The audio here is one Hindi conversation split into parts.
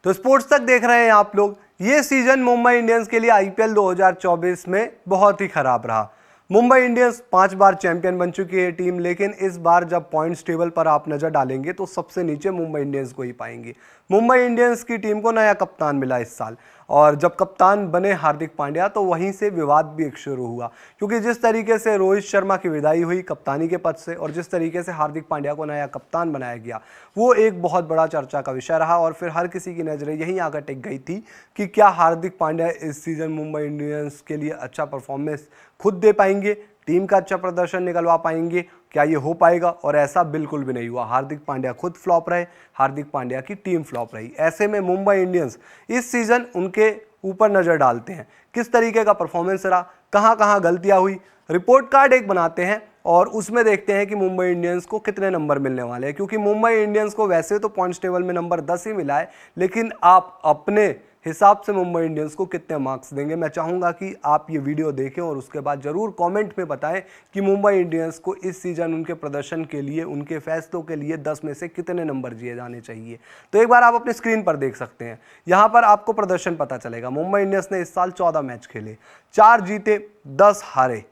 तो स्पोर्ट्स तक देख रहे हैं आप लोग। ये सीजन मुंबई इंडियंस के लिए आईपीएल 2024 में बहुत ही खराब रहा। मुंबई इंडियंस 5 बार चैंपियन बन चुकी है टीम, लेकिन इस बार जब पॉइंट्स टेबल पर आप नजर डालेंगे तो सबसे नीचे मुंबई इंडियंस को ही पाएंगे। मुंबई इंडियंस की टीम को नया कप्तान मिला इस साल, और जब कप्तान बने हार्दिक पांड्या तो वहीं से विवाद भी एक शुरू हुआ, क्योंकि जिस तरीके से रोहित शर्मा की विदाई हुई कप्तानी के पद से और जिस तरीके से हार्दिक पांड्या को नया कप्तान बनाया गया, वो एक बहुत बड़ा चर्चा का विषय रहा। और फिर हर किसी की नज़रें यहीं आकर टिक गई थी कि क्या हार्दिक पांड्या इस सीज़न मुंबई इंडियंस के लिए अच्छा परफॉर्मेंस खुद दे पाएंगे, टीम का अच्छा प्रदर्शन निकलवा पाएंगे, क्या ये हो पाएगा? और ऐसा बिल्कुल भी नहीं हुआ। हार्दिक पांड्या खुद फ्लॉप रहे, हार्दिक पांड्या की टीम फ्लॉप रही। ऐसे में मुंबई इंडियंस इस सीज़न उनके ऊपर नज़र डालते हैं, किस तरीके का परफॉर्मेंस रहा, कहां कहां गलतियां हुई। रिपोर्ट कार्ड एक बनाते हैं और उसमें देखते हैं कि मुंबई इंडियंस को कितने नंबर मिलने वाले हैं, क्योंकि मुंबई इंडियंस को वैसे तो पॉइंट्स टेबल में नंबर 10 ही मिला है, लेकिन आप अपने हिसाब से मुंबई इंडियंस को कितने मार्क्स देंगे। मैं चाहूंगा कि आप ये वीडियो देखें और उसके बाद जरूर कमेंट में बताएं कि मुंबई इंडियंस को इस सीजन उनके प्रदर्शन के लिए, उनके फैसलों के लिए 10 में से कितने नंबर दिए जाने चाहिए। तो एक बार आप अपनी स्क्रीन पर देख सकते हैं, यहां पर आपको प्रदर्शन पता चलेगा। मुंबई इंडियंस ने इस साल 14 मैच खेले, 4 जीते 10 हारे।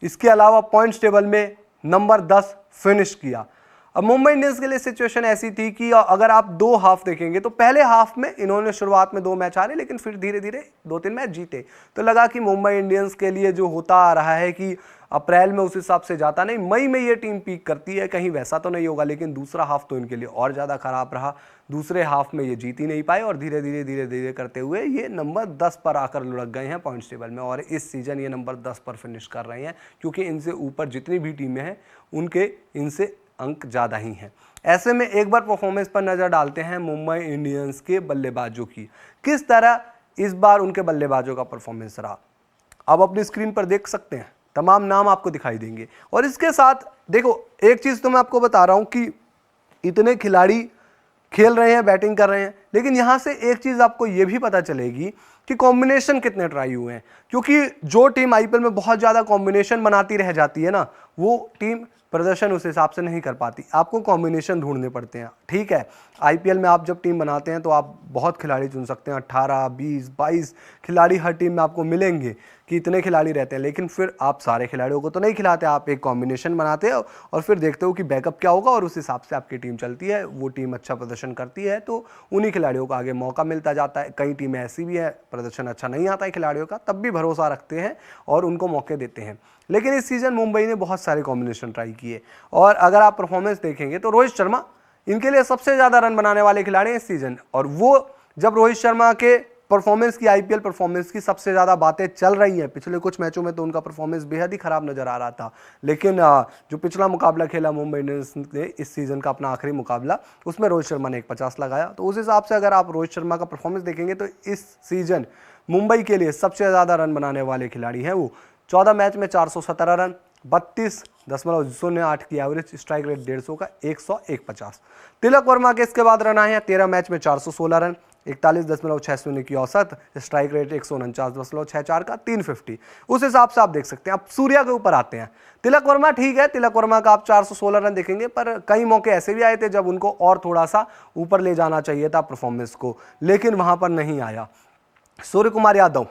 इसके अलावा पॉइंट्स टेबल में नंबर 10 फिनिश किया। अब मुंबई इंडियंस के लिए सिचुएशन ऐसी थी कि अगर आप 2 हाफ देखेंगे तो पहले हाफ में इन्होंने शुरुआत में 2 मैच हारे, लेकिन फिर धीरे धीरे 2-3 मैच जीते। तो लगा कि मुंबई इंडियंस के लिए जो होता आ रहा है कि अप्रैल में उस हिसाब से जाता नहीं, मई में ये टीम पीक करती है, कहीं वैसा तो नहीं होगा। लेकिन दूसरा हाफ तो इनके लिए और ज़्यादा खराब रहा। दूसरे हाफ में ये जीत ही नहीं पाए और धीरे धीरे करते हुए ये नंबर 10 पर आकर लुढ़क गए हैं पॉइंट्स टेबल में, और इस सीजन ये नंबर 10 पर फिनिश कर रहे हैं, क्योंकि इनसे ऊपर जितनी भी टीमें हैं उनके इनसे अंक ज़्यादा ही हैं। ऐसे में एक बार परफॉर्मेंस पर नज़र डालते हैं मुंबई इंडियंस के बल्लेबाजों की, किस तरह इस बार उनके बल्लेबाजों का परफॉर्मेंस रहा। आप अपनी स्क्रीन पर देख सकते हैं, तमाम नाम आपको दिखाई देंगे। और इसके साथ देखो, एक चीज़ तो मैं आपको बता रहा हूं कि इतने खिलाड़ी खेल रहे हैं, बैटिंग कर रहे हैं, लेकिन यहां से एक चीज़ आपको यह भी पता चलेगी कि कॉम्बिनेशन कितने ट्राई हुए हैं, क्योंकि जो टीम आईपीएल में बहुत ज़्यादा कॉम्बिनेशन बनाती रह जाती है ना, वो टीम प्रदर्शन उस हिसाब से नहीं कर पाती। आपको कॉम्बिनेशन ढूंढने पड़ते हैं। ठीक है, आईपीएल में आप जब टीम बनाते हैं तो आप बहुत खिलाड़ी चुन सकते हैं, 18, 20, 22 खिलाड़ी हर टीम में आपको मिलेंगे कि इतने खिलाड़ी रहते हैं, लेकिन फिर आप सारे खिलाड़ियों को तो नहीं खिलाते। आप एक कॉम्बिनेशन बनाते हो और फिर देखते हो कि बैकअप क्या होगा, और उस हिसाब से आपकी टीम चलती है। वो टीम अच्छा प्रदर्शन करती है तो उन्हीं खिलाड़ियों को आगे मौका मिलता जाता है। कई टीमें ऐसी भी है, प्रदर्शन अच्छा नहीं आता है खिलाड़ियों का, तब भी भरोसा रखते हैं और उनको मौके देते हैं। लेकिन इस सीजन मुंबई ने बहुत सारे कॉम्बिनेशन ट्राई किए, और अगर आप परफॉर्मेंस देखेंगे तो रोहित शर्मा इनके लिए सबसे ज़्यादा रन बनाने वाले खिलाड़ी हैं इस सीजन। और वो जब रोहित शर्मा के परफॉर्मेंस की, आईपीएल परफॉर्मेंस की सबसे ज़्यादा बातें चल रही हैं, पिछले कुछ मैचों में तो उनका परफॉर्मेंस बेहद ही खराब नज़र आ रहा था, लेकिन जो पिछला मुकाबला खेला मुंबई इंडियंस ने इस सीज़न का अपना आखिरी मुकाबला, उसमें रोहित शर्मा ने 150 लगाया। तो उस हिसाब से अगर आप रोहित शर्मा का परफॉर्मेंस देखेंगे तो इस सीजन मुंबई के लिए सबसे ज़्यादा रन बनाने वाले खिलाड़ी हैं वो। 14 मैच में 417 रन, 32.08 की एवरेज, स्ट्राइक रेट 150 का, 101.50। तिलक वर्मा के इसके बाद रन आए हैं 13 मैच में 416 रन, 41.60 की औसत, स्ट्राइक रेट 149.64 का, 350। उस हिसाब से आप देख सकते हैं। अब सूर्या के ऊपर आते हैं। तिलक वर्मा ठीक है, तिलक वर्मा का आप 416 रन देखेंगे, पर कई मौके ऐसे भी आए थे जब उनको और थोड़ा सा ऊपर ले जाना चाहिए था परफॉर्मेंस को, लेकिन वहां पर नहीं आया। सूर्य कुमार यादव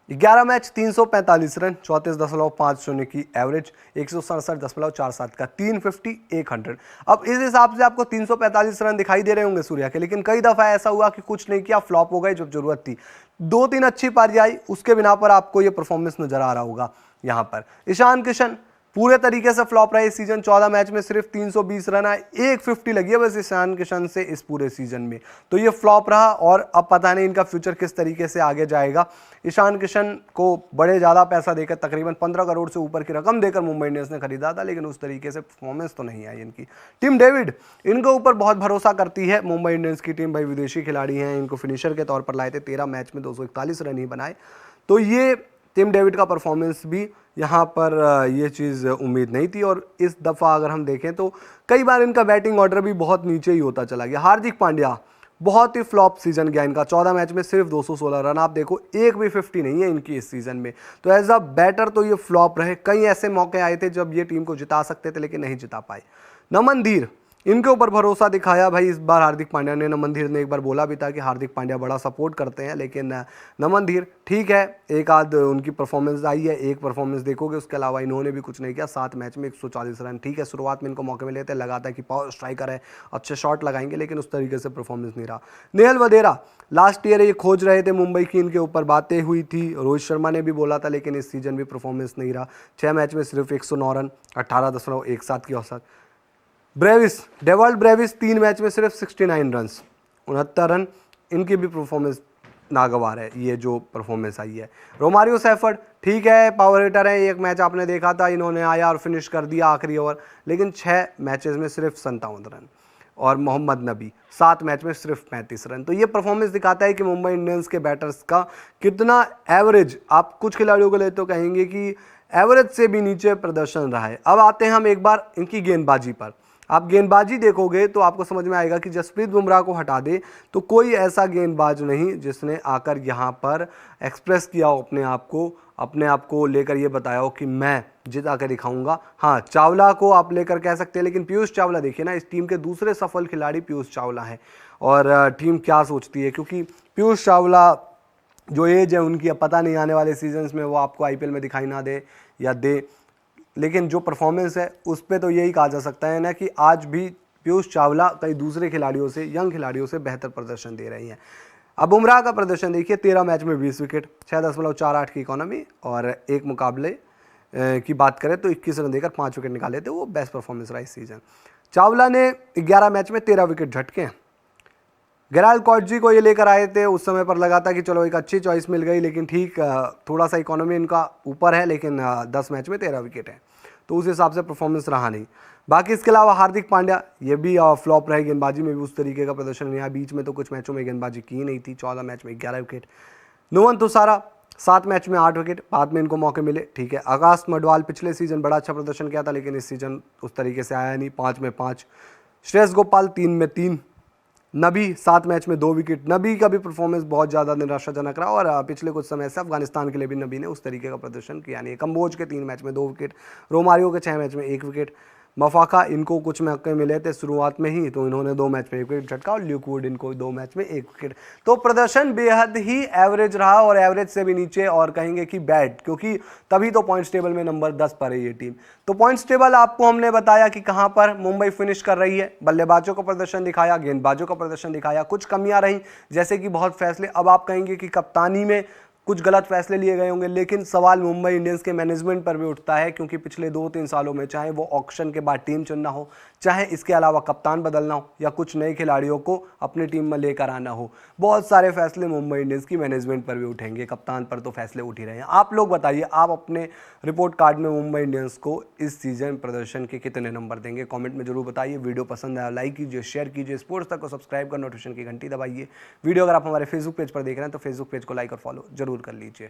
11 मैच 345 रन, 34.50 की एवरेज, 167.47 का, 350, 100। अब इस हिसाब से आपको 345 रन दिखाई दे रहे होंगे सूर्या के, लेकिन कई दफा ऐसा हुआ कि कुछ नहीं किया, फ्लॉप हो गए जब जरूरत थी। 2-3 अच्छी पारी आई, उसके बिना पर आपको ये परफॉर्मेंस नजर आ रहा होगा। यहाँ पर ईशान किशन पूरे तरीके से फ्लॉप रहे इस सीजन। 14 मैच में सिर्फ 320 रन आए, 150 लगी है बस ईशान किशन से इस पूरे सीजन में, तो ये फ्लॉप रहा। और अब पता नहीं इनका फ्यूचर किस तरीके से आगे जाएगा। ईशान किशन को बड़े ज़्यादा पैसा देकर, तकरीबन 15 करोड़ से ऊपर की रकम देकर मुंबई इंडियंस ने खरीदा था, लेकिन उस तरीके से परफॉर्मेंस तो नहीं आई इनकी। टिम डेविड, इनके ऊपर बहुत भरोसा करती है मुंबई इंडियंस की टीम। भाई विदेशी खिलाड़ी हैं, इनको फिनिशर के तौर पर लाए थे, 13 मैच में 241 रन ही बनाए। तो ये टिम डेविड का परफॉर्मेंस भी यहाँ पर ये चीज़ उम्मीद नहीं थी। और इस दफ़ा अगर हम देखें तो कई बार इनका बैटिंग ऑर्डर भी बहुत नीचे ही होता चला गया। हार्दिक पांड्या बहुत ही फ्लॉप सीजन गया इनका, 14 मैच में सिर्फ 216 रन। आप देखो एक भी 50 नहीं है इनकी इस सीजन में, तो एज अ बैटर तो ये फ्लॉप रहे। कई ऐसे मौके आए थे जब ये टीम को जिता सकते थे, लेकिन नहीं जिता पाए। नमन धीर इनके ऊपर भरोसा दिखाया भाई इस बार हार्दिक पांड्या ने। नमन धीर ने एक बार बोला भी था कि हार्दिक पांड्या बड़ा सपोर्ट करते हैं, लेकिन नमन धीर ठीक है, एक आध उनकी परफॉर्मेंस आई है, एक परफॉर्मेंस देखोगे, उसके अलावा इन्होंने भी कुछ नहीं किया। 7 मैच में 140 रन, ठीक है, शुरुआत में इनको मौके मिले थे, लगाता है कि पावर स्ट्राइकर है, अच्छे शॉट लगाएंगे, लेकिन उस तरीके से परफॉर्मेंस नहीं रहा। नेहल वधेरा लास्ट ईयर ये खोज रहे थे मुंबई की, इनके ऊपर बातें हुई थी, रोहित शर्मा ने भी बोला था, लेकिन इस सीजन भी परफॉर्मेंस नहीं रहा। 6 मैच में सिर्फ 109 रन, 18.17 की औसत। ब्रेविस, डेवाल्ड ब्रेविस 3 मैच में सिर्फ 69 रन, 69 रन, इनकी भी परफॉर्मेंस नागवार है, ये जो परफॉर्मेंस आई है। रोमारियो सैफर्ड ठीक है, पावर हिटर है, एक मैच आपने देखा था, इन्होंने आया और फिनिश कर दिया आखिरी ओवर, लेकिन 6 मैचेस में सिर्फ 57 रन। और मोहम्मद नबी 7 मैच में सिर्फ 35 रन। तो ये परफॉर्मेंस दिखाता है कि मुंबई इंडियंस के बैटर्स का कितना एवरेज, आप कुछ खिलाड़ियों को ले तो कहेंगे कि एवरेज से भी नीचे प्रदर्शन रहा है। अब आते हैं हम एक बार इनकी गेंदबाजी पर। आप गेंदबाजी देखोगे तो आपको समझ में आएगा कि जसप्रीत बुमराह को हटा दे तो कोई ऐसा गेंदबाज नहीं जिसने आकर यहाँ पर एक्सप्रेस किया हो अपने आप को लेकर ये बताया हो कि मैं जिता कर दिखाऊंगा। हाँ, चावला को आप लेकर कह सकते हैं, लेकिन पीयूष चावला देखिए ना, इस टीम के दूसरे सफल खिलाड़ी पीयूष चावला हैं। और टीम क्या सोचती है, क्योंकि पीयूष चावला जो एज है उनकी, अब पता नहीं आने वाले सीजन्स में वो आपको आईपीएल में दिखाई ना दे या दे, लेकिन जो परफॉर्मेंस है उस पर तो यही कहा जा सकता है ना कि आज भी पीयूष चावला कई दूसरे खिलाड़ियों से, यंग खिलाड़ियों से बेहतर प्रदर्शन दे रही हैं। अब बुमराह का प्रदर्शन देखिए, 13 मैच में 20 विकेट, 6.48 की इकोनॉमी, और एक मुकाबले की बात करें तो 21 रन देकर 5 विकेट निकाले थे, वो बेस्ट परफॉर्मेंस रहा इस सीजन। चावला ने 11 मैच में 13 विकेट झटके। गेराल्ड कॉटजी को ये लेकर आए थे, उस समय पर लगा था कि चलो एक अच्छी चॉइस मिल गई, लेकिन ठीक थोड़ा सा इकोनॉमी इनका ऊपर है, लेकिन 10 मैच में 13 विकेट है, तो उस हिसाब से परफॉर्मेंस रहा नहीं। बाकी इसके अलावा हार्दिक पांड्या ये भी फ्लॉप रहे, गेंदबाजी में भी उस तरीके का प्रदर्शन नहीं आया, बीच में तो कुछ मैचों में गेंदबाजी की नहीं थी। 14 मैच में 11 विकेट। नुवन तुषारा 7 मैच में 8 विकेट, बाद में इनको मौके मिले, ठीक है। आकाश मडवाल पिछले सीजन बड़ा अच्छा प्रदर्शन किया था, लेकिन इस सीजन उस तरीके से आया नहीं, 5 में 5। श्रेयस गोपाल 3 में 3। नबी 7 मैच में 2 विकेट। नबी का भी परफॉर्मेंस बहुत ज़्यादा निराशाजनक रहा, और पिछले कुछ समय से अफगानिस्तान के लिए भी नबी ने उस तरीके का प्रदर्शन किया नहीं है। कंबोज के 3 मैच में 2 विकेट, रोमारियो के 6 मैच में 1 विकेट। मफाका इनको कुछ मौके मिले थे शुरुआत में ही, तो इन्होंने 2 मैच में 1 विकेट झटका, और ल्यूक वुड इनको 2 मैच में 1 विकेट। तो प्रदर्शन बेहद ही एवरेज रहा, और एवरेज से भी नीचे, और कहेंगे कि बैड, क्योंकि तभी तो पॉइंट्स टेबल में नंबर 10 पर है ये टीम। तो पॉइंट्स टेबल आपको हमने बताया कि कहां पर मुंबई फिनिश कर रही है, बल्लेबाजों का प्रदर्शन दिखाया, गेंदबाजों का प्रदर्शन दिखाया, कुछ कमियां रही जैसे कि बहुत फैसले। अब आप कहेंगे कि कप्तानी में कुछ गलत फैसले लिए गए होंगे, लेकिन सवाल मुंबई इंडियंस के मैनेजमेंट पर भी उठता है, क्योंकि पिछले 2-3 सालों में चाहे वो ऑक्शन के बाद टीम चुनना हो, चाहे इसके अलावा कप्तान बदलना हो, या कुछ नए खिलाड़ियों को अपनी टीम में लेकर आना हो, बहुत सारे फैसले मुंबई इंडियंस की मैनेजमेंट पर भी उठेंगे। कप्तान पर तो फैसले उठ ही रहे हैं। आप लोग बताइए, आप अपने रिपोर्ट कार्ड में मुंबई इंडियंस को इस सीजन प्रदर्शन के कितने नंबर देंगे, कॉमेंट में जरूर बताइए। वीडियो पसंद आया लाइक कीजिए, शेयर कीजिए, स्पोर्ट्स तक को सब्सक्राइब कर नोटिफिकेशन की घंटी दबाइए। वीडियो अगर आप हमारे फेसबुक पेज पर देख रहे हैं तो फेसबुक पेज को लाइक और फॉलो जरूर कर लीजिए।